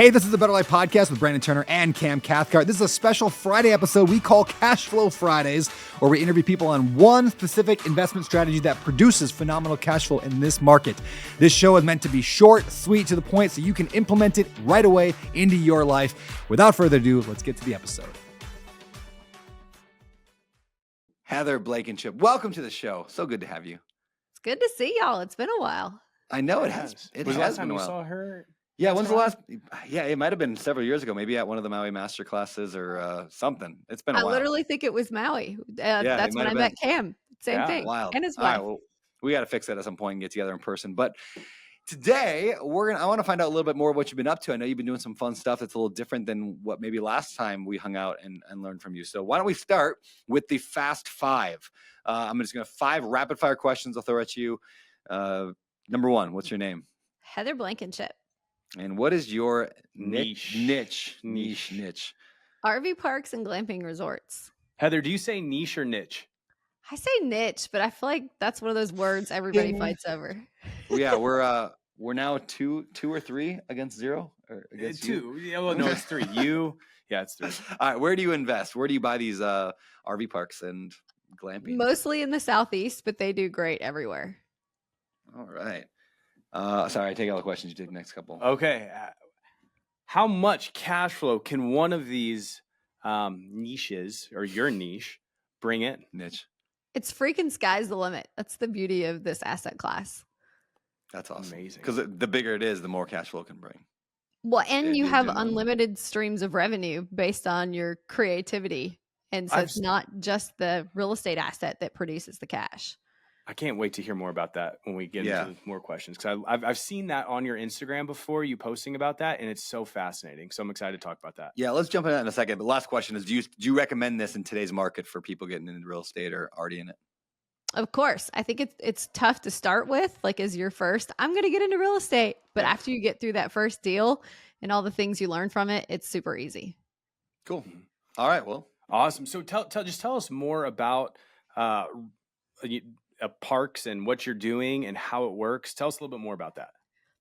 Hey, this is the Better Life Podcast with Brandon Turner and Cam Cathcart. This is a special Friday episode we call Cash Flow Fridays, where we interview people on one specific investment strategy that produces phenomenal cash flow in this market. This show is meant to be short, sweet, to the point, so you can implement it right away into your life. Without further ado, let's get to the episode. Heather Blankenship, welcome to the show. So good to have you. It's good to see y'all. It's been a while. I know it has. It was has the last been time a you while. saw her? Yeah, when's the last? Yeah, it might have been several years ago, maybe at one of the Maui master classes or something. It's been a while. I literally think it was Maui. That's when I met Cam. Same thing. Wild. And his wife. All right, well, we got to fix that at some point and get together in person. But today, I want to find out a little bit more of what you've been up to. I know you've been doing some fun stuff that's a little different than what maybe last time we hung out and learned from you. So why don't we start with the Fast Five? I'm just going to 5 rapid fire questions I'll throw at you. Number 1, what's your name? Heather Blankenship. And what is your Niche. Niche. RV parks and glamping resorts. Heather, do you say niche or niche? I say niche, but I feel like that's one of those words everybody fights over. Well, yeah, we're now 2 or 3 against 0 or against 2. Yeah, well, no, it's 3. It's 3. All right, where do you invest? Where do you buy these RV parks and glamping? Mostly in the Southeast, but they do great everywhere. All right. Sorry, I take all the questions. You take the next couple. Okay. How much cash flow can one of these niches or your niche bring in? Niche. It's freaking sky's the limit. That's the beauty of this asset class. That's awesome. Amazing. Because the bigger it is, the more cash flow can bring. Well, and you have unlimited streams of revenue based on your creativity. And so it's not just the real estate asset that produces the cash. I can't wait to hear more about that when we get into more questions, because I've seen that on your Instagram before, you posting about that, and it's so fascinating. So I'm excited to talk about that. Yeah, let's jump into that in a second. But last question is, do you recommend this in today's market for people getting into real estate or already in it? Of course. I think it's tough to start with, like as your first, I'm going to get into real estate. But after you get through that first deal and all the things you learn from it, it's super easy. Cool. All right. Well, awesome. So tell us more about parks and what you're doing and how it works. Tell us a little bit more about that.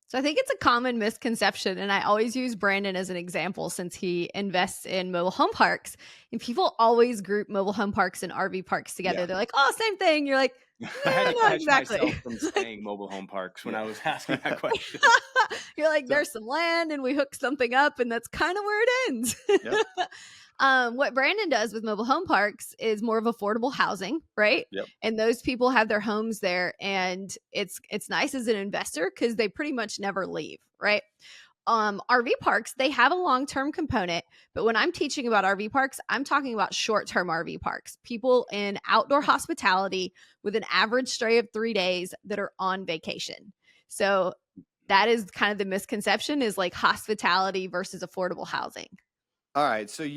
So I think it's a common misconception, and I always use Brandon as an example since he invests in mobile home parks, and people always group mobile home parks and RV parks together. Yeah. They're like, oh, same thing. You're like, I had to catch myself from saying mobile home parks when I was asking that question. You're like, there's some land and we hook something up, and that's kind of where it ends. Yep. What Brandon does with mobile home parks is more of affordable housing, right? Yep. And those people have their homes there, and it's nice as an investor because they pretty much never leave, right? RV parks, they have a long-term component, but when I'm teaching about RV parks, I'm talking about short-term RV parks, people in outdoor hospitality with an average stay of 3 days that are on vacation. So that is kind of the misconception, is like hospitality versus affordable housing. All right. So there's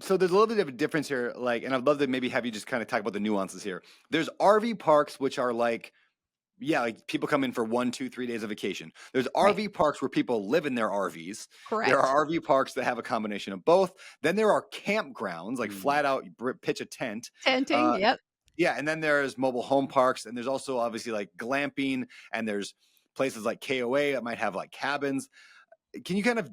a little bit of a difference here. Like, and I'd love to maybe have you just kind of talk about the nuances here. There's RV parks, which are like people come in for 1, 2, 3 days of vacation. There's RV parks where people live in their RVs. Correct. There are RV parks that have a combination of both. Then there are campgrounds, like flat out, you pitch a tent. Tenting, yep. Yeah. And then there's mobile home parks. And there's also obviously like glamping. And there's places like KOA that might have like cabins. Can you kind of,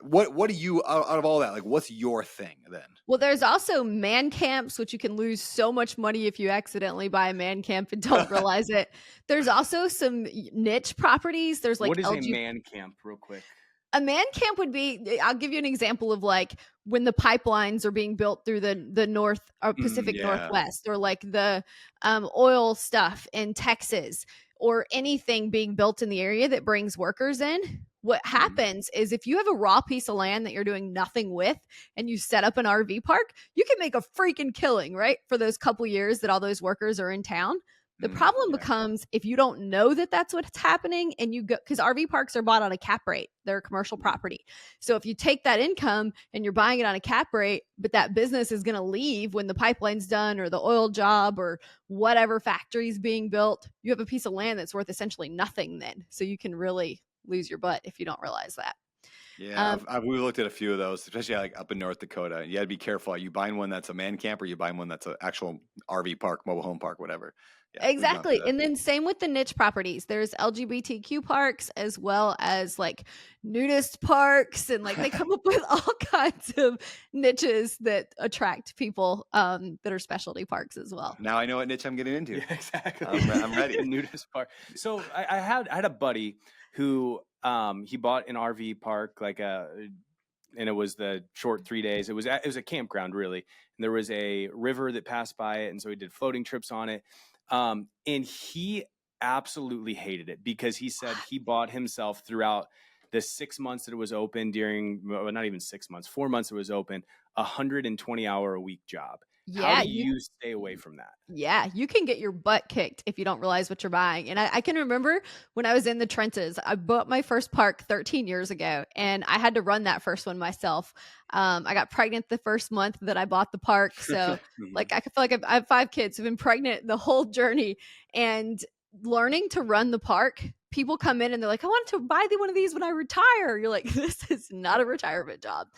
what do you, out of all that, like, what's your thing then? Well, there's also man camps, which you can lose so much money if you accidentally buy a man camp and don't realize it. There's also some niche properties. There's like, what is a man camp, real quick? A man camp would be, I'll give you an example of like when the pipelines are being built through the North or Pacific Northwest, or like the oil stuff in Texas, or anything being built in the area that brings workers in. What happens is if you have a raw piece of land that you're doing nothing with and you set up an RV park, you can make a freaking killing, right? For those couple years that all those workers are in town. The problem becomes if you don't know that that's what's happening, and you go, because RV parks are bought on a cap rate, they're a commercial property. So if you take that income and you're buying it on a cap rate, but that business is going to leave when the pipeline's done or the oil job or whatever factory is being built, you have a piece of land that's worth essentially nothing then. So you can really lose your butt if you don't realize that. Yeah, we looked at a few of those, especially like up in North Dakota. You got to be careful. Are you buying one that's a man camp, or you buying one that's an actual RV park, mobile home park, whatever? Yeah, we've gone through Exactly. that. And then same with the niche properties. There's LGBTQ parks as well as like nudist parks, and like they come up with all kinds of niches that attract people that are specialty parks as well. Now I know what niche I'm getting into. Yeah, exactly. I'm ready. The nudist park. So I had a buddy who he bought an RV park and it was the short 3 days. It was a campground really, and there was a river that passed by it, and so he did floating trips on it. And he absolutely hated it because he said he bought himself throughout the 6 months that it was open not even 6 months, 4 months it was open, 120-hour-a-week job. Yeah, how do you stay away from that? Yeah, you can get your butt kicked if you don't realize what you're buying. And I can remember when I was in the trenches, I bought my first park 13 years ago, and I had to run that first one myself. I got pregnant the first month that I bought the park. So like, I feel like I have 5 kids who've been pregnant the whole journey, and learning to run the park. People come in and they're like, I want to buy one of these when I retire. You're like, this is not a retirement job.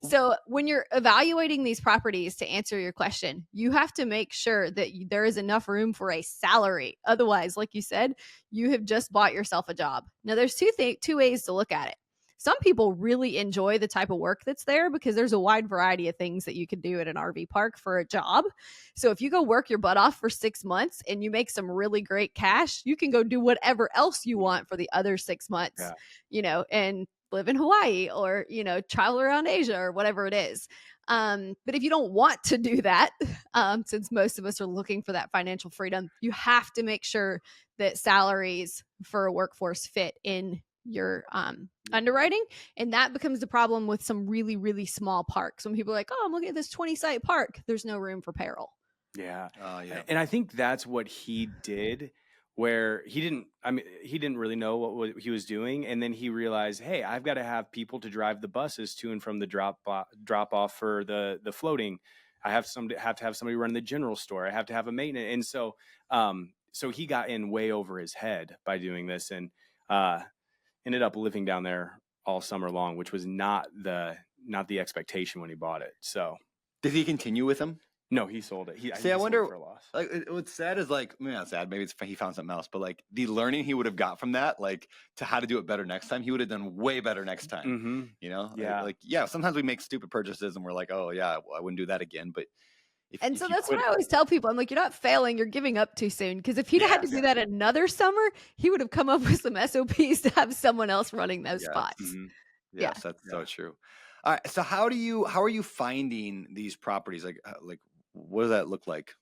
So when you're evaluating these properties, to answer your question, you have to make sure that there is enough room for a salary. Otherwise, like you said, you have just bought yourself a job. Now, there's two ways to look at it. Some people really enjoy the type of work that's there because there's a wide variety of things that you can do at an RV park for a job. So if you go work your butt off for 6 months and you make some really great cash, you can go do whatever else you want for the other 6 months, and live in Hawaii or, travel around Asia or whatever it is. But if you don't want to do that, since most of us are looking for that financial freedom, you have to make sure that salaries for a workforce fit in your underwriting. And that becomes the problem with some really, really small parks. When people are like, oh, I'm looking at this 20-site park, there's no room for payroll. Yeah. And I think that's what he did, where he didn't really know what he was doing. And then he realized, hey, I've got to have people to drive the buses to and from the drop off for the floating. I have to have somebody run the general store. I have to have a maintenance. And so he got in way over his head by doing this, and ended up living down there all summer long, which was not the expectation when he bought it. So did he continue with him? No, he sold it. I wonder, for a loss. Like, what's sad is like, not sad, maybe he found something else, but like the learning he would have got from that, like to how to do it better next time, he would have done way better next time. Yeah. Sometimes we make stupid purchases and we're like, oh yeah, I wouldn't do that again. But so that's what I always tell people. I'm like, you're not failing, you're giving up too soon. Because if he'd had to do that another summer, he would have come up with some SOPs to have someone else running those spots. Mm-hmm. Yes, that's so true. All right. So how are you finding these properties? Like what does that look like?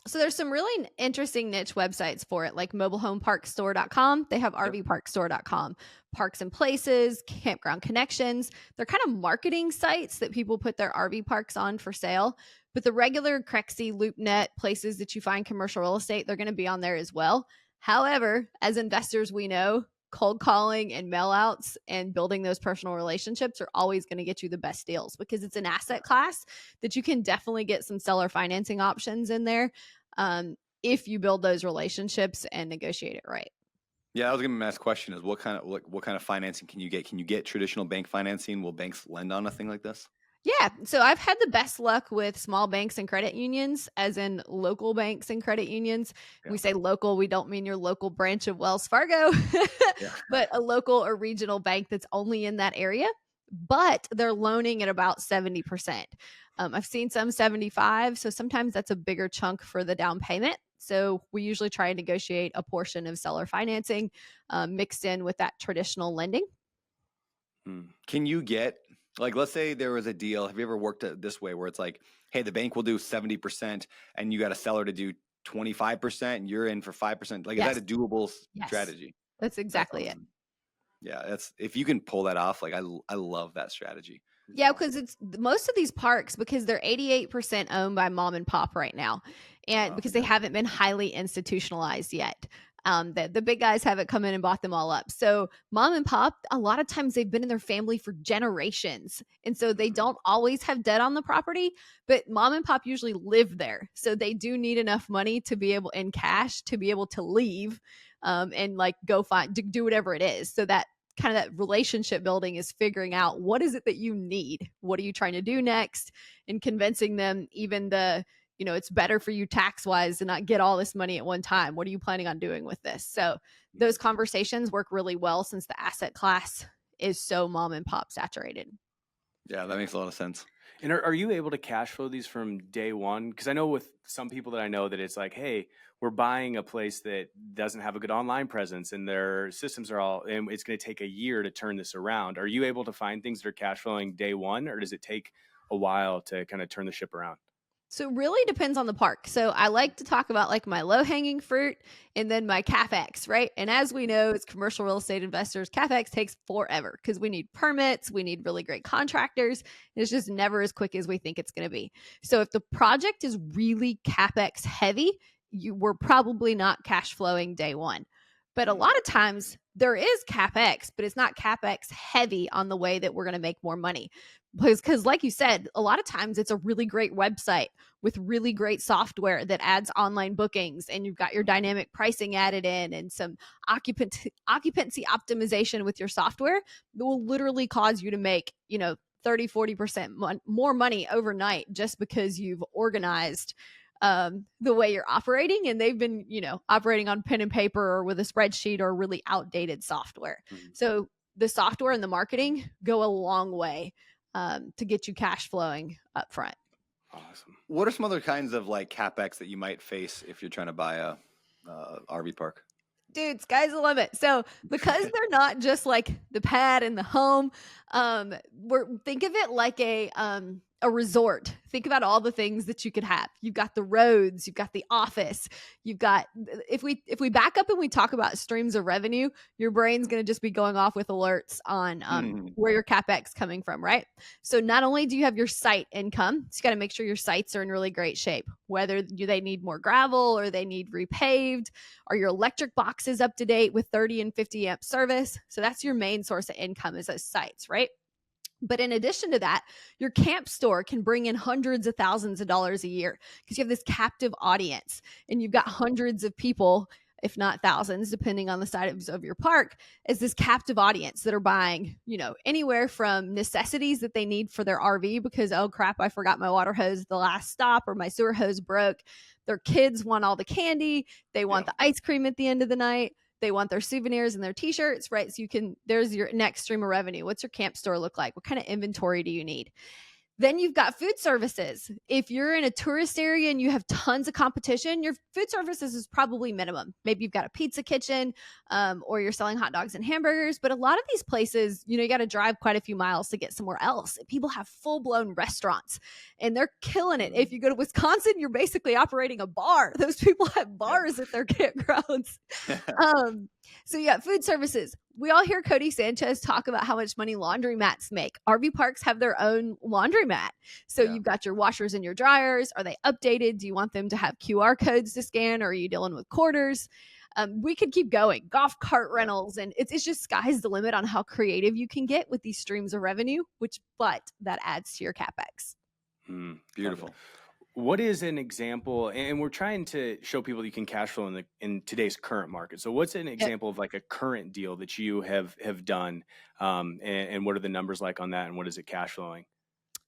So there's some really interesting niche websites for it, like mobilehomeparkstore.com. They have rvparkstore.com, Parks and Places, Campground Connections. They're kind of marketing sites that people put their RV parks on for sale. But the regular Crexy, LoopNet places that you find commercial real estate, they're going to be on there as well. However, as investors, we know cold calling and mail outs and building those personal relationships are always going to get you the best deals, because it's an asset class that you can definitely get some seller financing options in there if you build those relationships and negotiate it right. Yeah, I was going to ask question is what kind of financing can you get? Can you get traditional bank financing? Will banks lend on a thing like this? Yeah. So I've had the best luck with small banks and credit unions, as in local banks and credit unions. Yeah. We say local, we don't mean your local branch of Wells Fargo, but a local or regional bank that's only in that area. But they're loaning at about 70%. I've seen some 75%. So sometimes that's a bigger chunk for the down payment. So we usually try and negotiate a portion of seller financing mixed in with that traditional lending. Can you get, like, let's say there was a deal. Have you ever worked this way where it's like, hey, the bank will do 70% and you got a seller to do 25% and you're in for 5%. Like, is that a doable strategy? That's exactly it. Yeah. If you can pull that off, like I love that strategy. Yeah, because it's most of these parks, because they're 88% owned by mom and pop right now. And because they haven't been highly institutionalized yet. The big guys haven't come in and bought them all up. So mom and pop, a lot of times they've been in their family for generations. And so they don't always have debt on the property, but mom and pop usually live there. So they do need enough money to be able, in cash, to be able to leave and like go do whatever it is. So that kind of that relationship building is figuring out what is it that you need? What are you trying to do next? And convincing them even it's better for you tax wise to not get all this money at one time. What are you planning on doing with this? So those conversations work really well since the asset class is so mom and pop saturated. Yeah, that makes a lot of sense. And are you able to cash flow these from day one? Because I know with some people that I know that it's like, hey, we're buying a place that doesn't have a good online presence and their systems are all, and it's going to take a year to turn this around. Are you able to find things that are cash flowing day one, or does it take a while to kind of turn the ship around? So it really depends on the park. So I like to talk about like my low hanging fruit and then my Capex, right? And as we know, as commercial real estate investors, Capex takes forever because we need permits, we need really great contractors. It's just never as quick as we think it's going to be. So if the project is really Capex heavy, we're probably not cash flowing day one. But a lot of times there is Capex, but it's not Capex heavy on the way that we're going to make more money. Because like you said, a lot of times it's a really great website with really great software that adds online bookings, and you've got your dynamic pricing added in and some occupancy optimization with your software that will literally cause you to make, 30-40% more money overnight just because you've organized the way you're operating, and they've been, operating on pen and paper or with a spreadsheet or really outdated software. Mm-hmm. So the software and the marketing go a long way to get you cash flowing up front. Awesome. What are some other kinds of like Capex that you might face if you're trying to buy a RV park? Dude, sky's the limit. So because they're not just like the pad and the home, think of it like a resort. Think about all the things that you could have. You've got the roads, you've got the office, you've got, if we back up and we talk about streams of revenue, your brain's going to just be going off with alerts on where your Capex coming from, right? So not only do you have your site income, so you got to make sure your sites are in really great shape, whether they need more gravel or they need repaved, or your electric boxes up to date with 30 and 50 amp service. So that's your main source of income is those sites, right? But in addition to that, your camp store can bring in hundreds of thousands of dollars a year because you have this captive audience and you've got hundreds of people, if not thousands, depending on the size of your park, as this captive audience that are buying, anywhere from necessities that they need for their RV because, oh crap, I forgot my water hose at the last stop or my sewer hose broke. Their kids want all the candy. They want the ice cream at the end of the night. They want their souvenirs and their t-shirts, right? So there's your next stream of revenue. What's your camp store look like? What kind of inventory do you need? Then you've got food services. If you're in a tourist area and you have tons of competition, your food services is probably minimum. Maybe you've got a pizza kitchen or you're selling hot dogs and hamburgers. But a lot of these places, you got to drive quite a few miles to get somewhere else. People have full-blown restaurants and they're killing it. If you go to Wisconsin, you're basically operating a bar. Those people have bars at their campgrounds. So you got food services. We all hear Cody Sanchez talk about how much money laundromats make. RV parks have their own laundromat. So you've got your washers and your dryers. Are they updated? Do you want them to have QR codes to scan, or are you dealing with quarters? We could keep going. Golf cart rentals. And it's just sky's the limit on how creative you can get with these streams of revenue, but that adds to your Capex. Beautiful. What is an example? And we're trying to show people you can cash flow in today's current market. So what's an example of like a current deal that you have done? And what are the numbers like on that? And what is it cash flowing?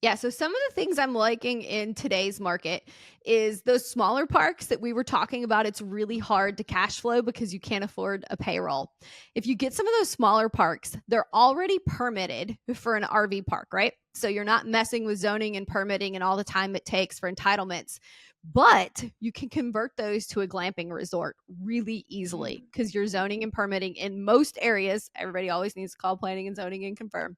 Yeah, so some of the things I'm liking in today's market is those smaller parks that we were talking about. It's really hard to cash flow because you can't afford a payroll. If you get some of those smaller parks, they're already permitted for an RV park, right? So you're not messing with zoning and permitting and all the time it takes for entitlements. But you can convert those to a glamping resort really easily because your zoning and permitting in most areas, everybody always needs to call planning and zoning and confirm,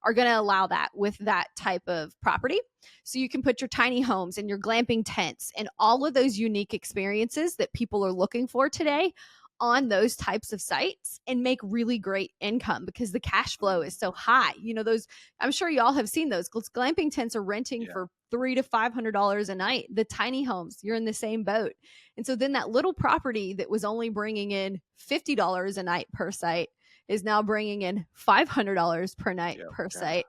are going to allow that with that type of property. So you can put your tiny homes and your glamping tents and all of those unique experiences that people are looking for today on those types of sites and make really great income because the cash flow is so high. Those, I'm sure y'all have seen those glamping tents are renting for $300 to $500 a night. The tiny homes, you're in the same boat. And so then that little property that was only bringing in $50 a night per site is now bringing in $500 per night per site.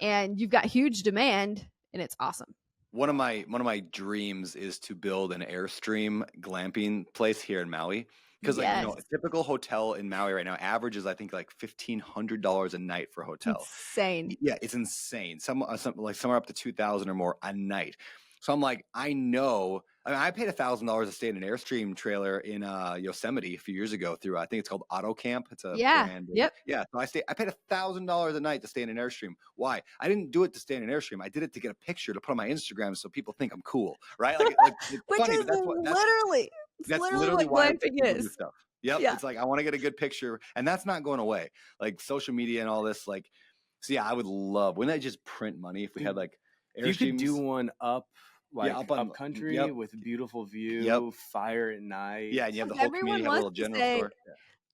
And you've got huge demand and it's awesome. One of my dreams is to build an Airstream glamping place here in Maui. Because like, Yes. a typical hotel in Maui right now averages, I think, like $1,500 a night for a hotel. Insane. Yeah, it's insane. Some like somewhere up to 2,000 or more a night. So I'm like, I know. I mean, I paid $1,000 to stay in an Airstream trailer in Yosemite a few years ago through I think it's called Auto Camp. It's a brand. Yep. Yeah. So I paid $1,000 a night to stay in an Airstream. Why? I didn't do it to stay in an Airstream. I did it to get a picture to put on my Instagram so people think I'm cool, right? Like it's Which funny, is but that's literally what why glamping people do is. stuff. Yep. Yeah. It's like I want to get a good picture, and that's not going away. Like social media and all this, like. So yeah, I would love. Wouldn't that just print money if we had like Airstreams? You could do one up up country with a beautiful view, fire at night. Yeah, and you have the whole community have a little general store.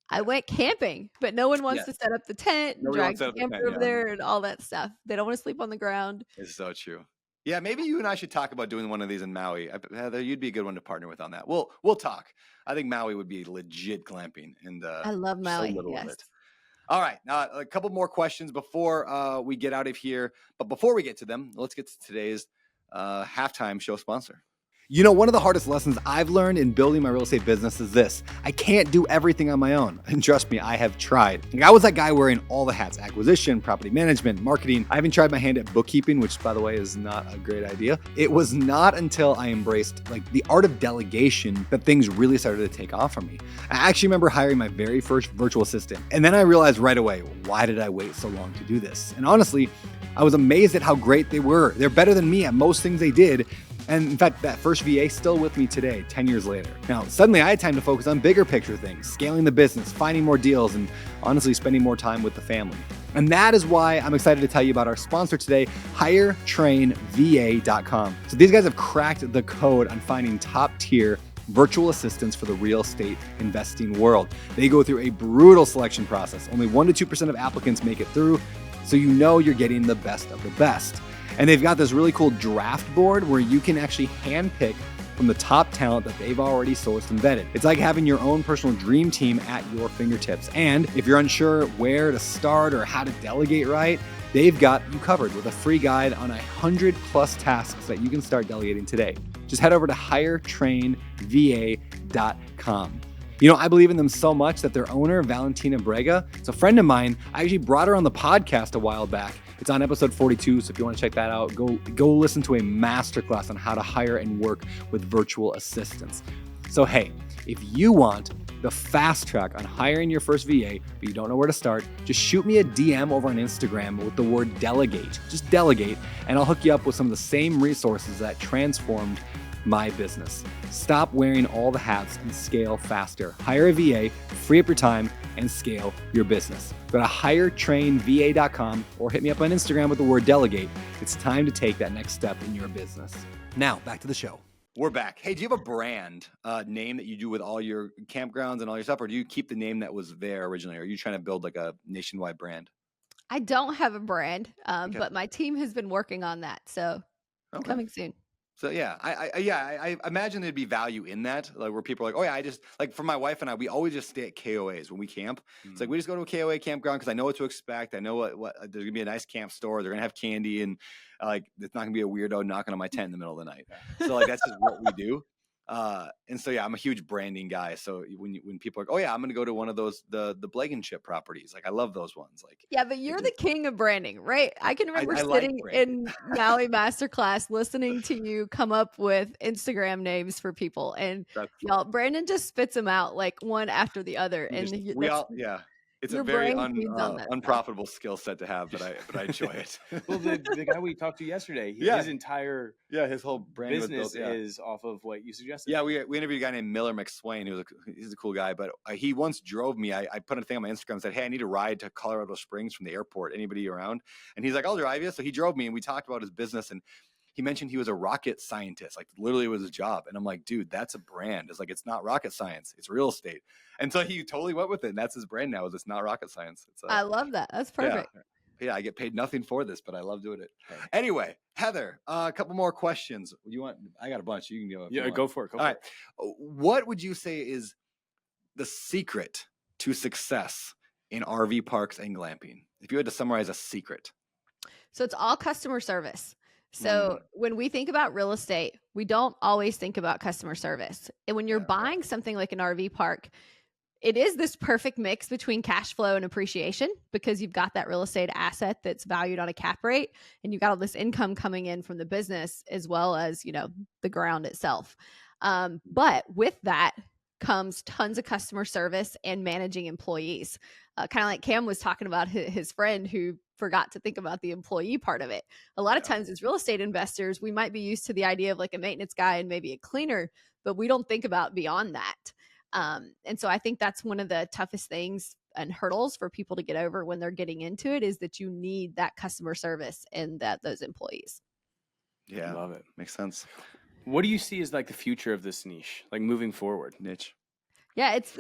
I went camping, but no one wants to set up the tent and drag the camper over there and all that stuff. They don't want to sleep on the ground. It's so true. Yeah, maybe you and I should talk about doing one of these in Maui. Heather, you'd be a good one to partner with on that. We'll talk. I think Maui would be legit glamping, and I love Maui. So little of it. All right, now a couple more questions before we get out of here. But before we get to them, let's get to today's halftime show sponsor. One of the hardest lessons I've learned in building my real estate business is this. I can't do everything on my own. And trust me, I have tried. I was that guy wearing all the hats: acquisition, property management, marketing. I even tried my hand at bookkeeping, which by the way is not a great idea. It was not until I embraced the art of delegation that things really started to take off for me. I actually remember hiring my very first virtual assistant. And then I realized right away, why did I wait so long to do this? And honestly, I was amazed at how great they were. They're better than me at most things they did. And in fact, that first VA is still with me today, 10 years later. Now, suddenly I had time to focus on bigger picture things, scaling the business, finding more deals, and honestly spending more time with the family. And that is why I'm excited to tell you about our sponsor today, HireTrainVA.com. So these guys have cracked the code on finding top-tier virtual assistants for the real estate investing world. They go through a brutal selection process. Only 1% to 2% of applicants make it through, so you're getting the best of the best. And they've got this really cool draft board where you can actually handpick from the top talent that they've already sourced and vetted. It's like having your own personal dream team at your fingertips. And if you're unsure where to start or how to delegate right, they've got you covered with a free guide on 100+ tasks that you can start delegating today. Just head over to HireTrainVA.com. I believe in them so much that their owner, Valentina Brega, it's a friend of mine. I actually brought her on the podcast a while back. It's on episode 42, so if you want to check that out, go listen to a masterclass on how to hire and work with virtual assistants. So hey, if you want the fast track on hiring your first VA, but you don't know where to start, just shoot me a DM over on Instagram with the word delegate. Just delegate, and I'll hook you up with some of the same resources that transformed my business. Stop wearing all the hats and scale faster. Hire a VA, free up your time, and scale your business. Go to HireTrainVA.com or hit me up on Instagram with the word delegate. It's time to take that next step in your business. Now, back to the show. We're back. Hey, do you have a brand name that you do with all your campgrounds and all your stuff, or do you keep the name that was there originally? Or are you trying to build like a nationwide brand? I don't have a brand, but my team has been working on that, so coming soon. So yeah, I imagine there'd be value in that, like where people are like, oh yeah, I just like for my wife and I, we always just stay at KOAs when we camp. It's like we just go to a KOA campground because I know what to expect. I know what there's gonna be a nice camp store. They're gonna have candy and like it's not gonna be a weirdo knocking on my tent in the middle of the night. So like that's just what we do. And so yeah, I'm a huge branding guy. So when people are like, oh yeah, I'm gonna go to one of those the Blankenship properties. Like I love those ones. Like yeah, but you're the king of branding, right? I can remember sitting in Maui Masterclass listening to you come up with Instagram names for people, and y'all, Brandon just spits them out like one after the other, It's a very unprofitable skill set to have, but I enjoy it. Well, the guy we talked to yesterday, his entire his whole brand business is off of what you suggested. Yeah, we interviewed a guy named Miller McSwain, he's a cool guy, but he once drove me. I put a thing on my Instagram and said, hey, I need a ride to Colorado Springs from the airport. Anybody around? And he's like, I'll drive you. So he drove me and we talked about his business, and he mentioned he was a rocket scientist, like literally it was his job. And I'm like, dude, that's a brand. It's like, it's not rocket science, it's real estate. And so he totally went with it. And that's his brand now, is it's not rocket science. I love that. That's perfect. Yeah, I get paid nothing for this, but I love doing it. Anyway, Heather, a couple more questions. I got a bunch. You can go. Yeah, go for it. All right. What would you say is the secret to success in RV parks and glamping? If you had to summarize a secret. So it's all customer service. So when we think about real estate, we don't always think about customer service. And when you're buying something like an RV park, it is this perfect mix between cash flow and appreciation, because you've got that real estate asset that's valued on a cap rate, and you've got all this income coming in from the business as well as, the ground itself. But with that comes tons of customer service and managing employees. Kind of like Cam was talking about his friend who forgot to think about the employee part of it. A lot of times as real estate investors, we might be used to the idea of like a maintenance guy and maybe a cleaner, but we don't think about beyond that. And so I think that's one of the toughest things and hurdles for people to get over when they're getting into it, is that you need that customer service and those employees. Yeah. Love it. Makes sense. What do you see as like the future of this niche, like moving forward? Niche. Yeah, it's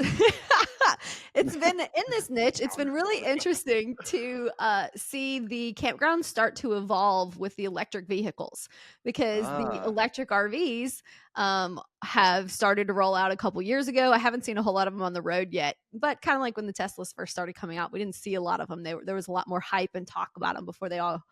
been in this niche. It's been really interesting to see the campgrounds start to evolve with the electric vehicles, because the electric RVs have started to roll out a couple years ago. I haven't seen a whole lot of them on the road yet, but kind of like when the Teslas first started coming out, we didn't see a lot of them. There was a lot more hype and talk about them before they all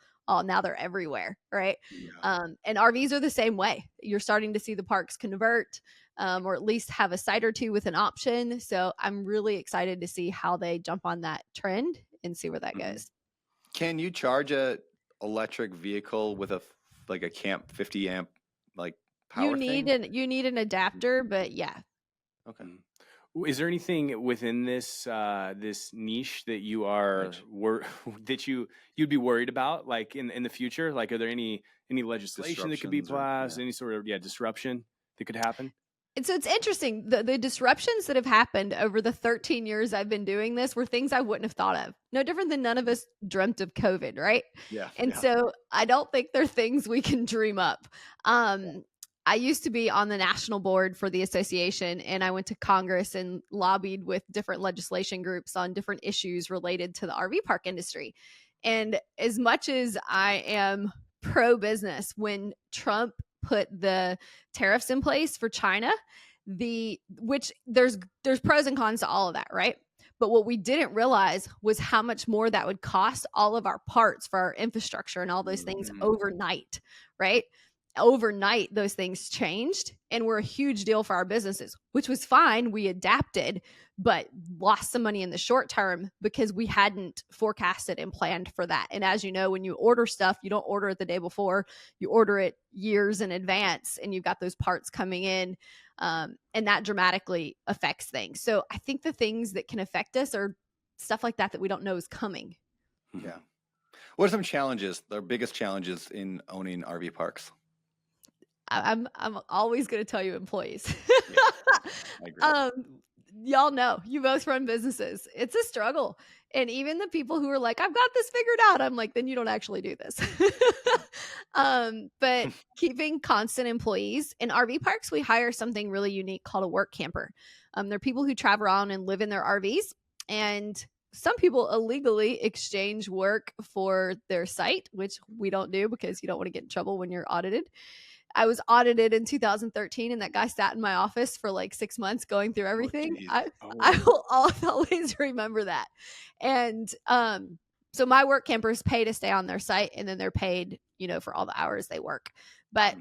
now they're everywhere, right? Yeah. And RVs are the same way. You're starting to see the parks convert, or at least have a site or two with an option. So I'm really excited to see how they jump on that trend and see where that goes. Can you charge a electric vehicle with a camp 50 amp like power you need an adapter, but yeah. Okay. Is there anything within this this niche that you are that you'd be worried about, like in the future? Like, are there any legislation that could be passed, any sort of disruption that could happen? And so it's interesting. The disruptions that have happened over the 13 years I've been doing this were things I wouldn't have thought of. No different than none of us dreamt of COVID, right? Yeah. And so I don't think they're things we can dream up. I used to be on the national board for the association, and I went to Congress and lobbied with different legislation groups on different issues related to the RV park industry. And as much as I am pro-business, when Trump put the tariffs in place for China, which there's pros and cons to all of that, right? But what we didn't realize was how much more that would cost all of our parts for our infrastructure and all those things overnight, right? Overnight, those things changed and were a huge deal for our businesses, which was fine. We adapted, but lost some money in the short term because we hadn't forecasted and planned for that. And as you know, when you order stuff, you don't order it the day before, you order it years in advance, and you've got those parts coming in. And that dramatically affects things. So I think the things that can affect us are stuff like that we don't know is coming. Yeah. What are some challenges, the biggest challenges in owning RV parks? I'm always going to tell you employees. Yeah, I agree. Y'all know, you both run businesses. It's a struggle. And even the people who are like, I've got this figured out, I'm like, then you don't actually do this. But keeping constant employees in RV parks, we hire something really unique called a work camper. They're people who travel around and live in their RVs, and some people illegally exchange work for their site, which we don't do because you don't want to get in trouble when you're audited. I was audited in 2013, and that guy sat in my office for like 6 months going through everything. I will always remember that. And so my work campers pay to stay on their site, and then they're paid, for all the hours they work. But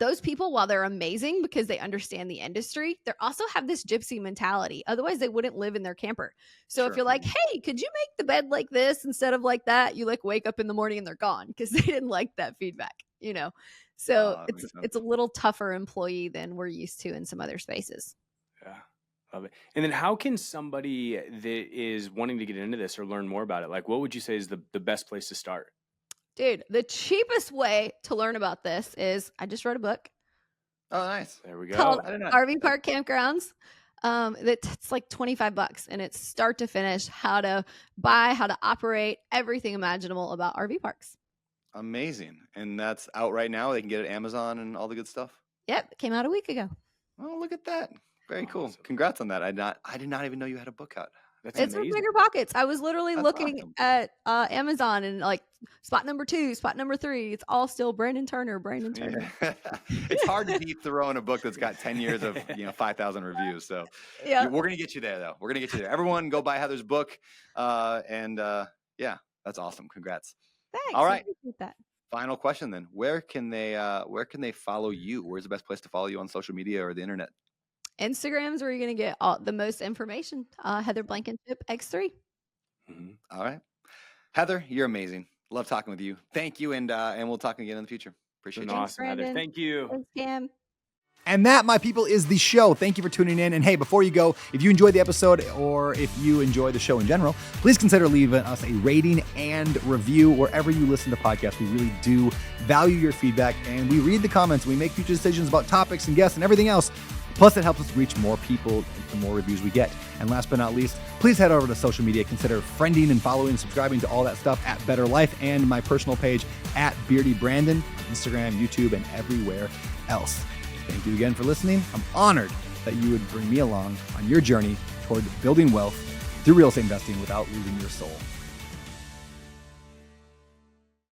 those people, while they're amazing because they understand the industry, they also have this gypsy mentality. Otherwise, they wouldn't live in their camper. So if you're like, hey, could you make the bed like this instead of like that? You like wake up in the morning and they're gone because they didn't like that feedback, So it's a little tougher employee than we're used to in some other spaces. Yeah, love it. And then how can somebody that is wanting to get into this or learn more about it, like what would you say is the best place to start? Dude, the cheapest way to learn about this is I just wrote a book. Oh, nice. There we go. Called RV Park Campgrounds. It's like $25, and it's start to finish, how to buy, how to operate, everything imaginable about RV parks. Amazing. And that's out right now. They can get it at Amazon and all the good stuff. Yep. It came out a week ago. Oh, look at that. Very cool. Congrats on that. I did not even know you had a book out. That's it's amazing. for bigger pockets. I was literally looking at Amazon and like spot number 2, spot number 3. It's all still Brandon Turner. Yeah. It's hard to keep throwing a book that's got 10 years of 5,000 reviews. So we're gonna get you there though. We're gonna get you there. Everyone, go buy Heather's book. Yeah, that's awesome. Congrats. Thanks. All right. I appreciate that. Final question then. Where can they follow you? Where's the best place to follow you on social media or the internet? Instagram's where you're going to get the most information. Heather Blankenship X3. Mm-hmm. All right. Heather, you're amazing. Love talking with you. Thank you. And we'll talk again in the future. Appreciate you. Awesome, Heather. Thank you. Thanks, Cam. And that, my people, is the show. Thank you for tuning in. And hey, before you go, if you enjoyed the episode or if you enjoy the show in general, please consider leaving us a rating and review wherever you listen to podcasts. We really do value your feedback, and we read the comments. We make future decisions about topics and guests and everything else. Plus, it helps us reach more people the more reviews we get. And last but not least, please head over to social media. Consider friending and following, subscribing to all that stuff at Better Life and my personal page at Beardy Brandon on Instagram, YouTube, and everywhere else. Thank you again for listening. I'm honored that you would bring me along on your journey toward building wealth through real estate investing without losing your soul.